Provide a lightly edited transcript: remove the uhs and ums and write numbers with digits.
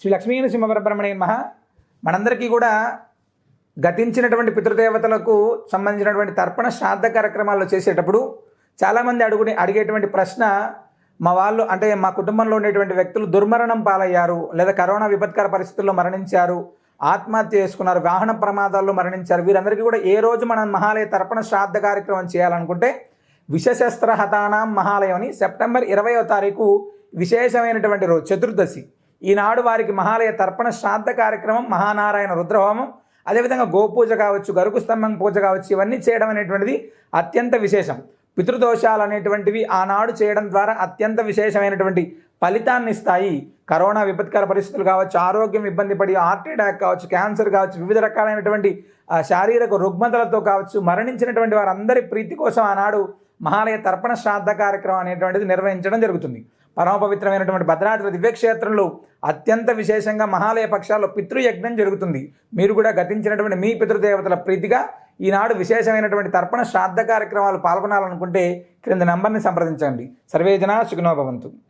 శ్రీ లక్ష్మీ నరసింహపరబ్రహ్మణే నమః. మనందరికీ కూడా గతించినటువంటి పితృదేవతలకు సంబంధించినటువంటి తర్పణ శ్రాద్ధ కార్యక్రమాల్లో చేసేటప్పుడు చాలామంది అడిగేటువంటి ప్రశ్న, మా వాళ్ళు అంటే మా కుటుంబంలో ఉండేటువంటి వ్యక్తులు దుర్మరణం పాలయ్యారు, లేదా కరోనా విపత్కర పరిస్థితుల్లో మరణించారు, ఆత్మహత్య చేసుకున్నారు, వాహన ప్రమాదాల్లో మరణించారు. వీరందరికీ కూడా ఏ రోజు మనం మహాలయ తర్పణ శ్రాద్ధ కార్యక్రమం చేయాలనుకుంటే విషశస్త్ర హతానాం మహాలయం అని సెప్టెంబర్ 20వ తారీఖు విశేషమైనటువంటి రోజు చతుర్దశి. ఈనాడు వారికి మహాలయ తర్పణ శ్రాద్ధ కార్యక్రమం, మహానారాయణ రుద్రహోమం, అదేవిధంగా గోపూజ కావచ్చు, గరుకు స్తంభం పూజ కావచ్చు, ఇవన్నీ చేయడం అనేటువంటిది అత్యంత విశేషం. పితృదోషాలు అనేటువంటివి ఆనాడు చేయడం ద్వారా అత్యంత విశేషమైనటువంటి ఫలితాన్ని ఇస్తాయి. కరోనా విపత్కర పరిస్థితులు కావచ్చు, ఆరోగ్యం ఇబ్బంది పడి హార్ట్ అటాక్ కావచ్చు, క్యాన్సర్ కావచ్చు, వివిధ రకాలైనటువంటి శారీరక రుగ్మతలతో కావచ్చు మరణించినటువంటి వారందరి ప్రీతి కోసం ఆనాడు మహాలయ తర్పణ శ్రాద్ధ కార్యక్రమం అనేటువంటిది నిర్వహించడం జరుగుతుంది. పరమ పవిత్రమైనటువంటి భద్రాచల దివ్యక్షేత్రంలో అత్యంత విశేషంగా మహాలయ పక్షాల్లో పితృయజ్ఞం జరుగుతుంది. మీరు కూడా గతించినటువంటి మీ పితృదేవతల ప్రీతిగా ఈనాడు విశేషమైనటువంటి తర్పణ శ్రాద్ధ కార్యక్రమాలు పాల్గొనాలనుకుంటే క్రింద నంబర్ని సంప్రదించండి. సర్వే జనా సుఖినో భవంతు.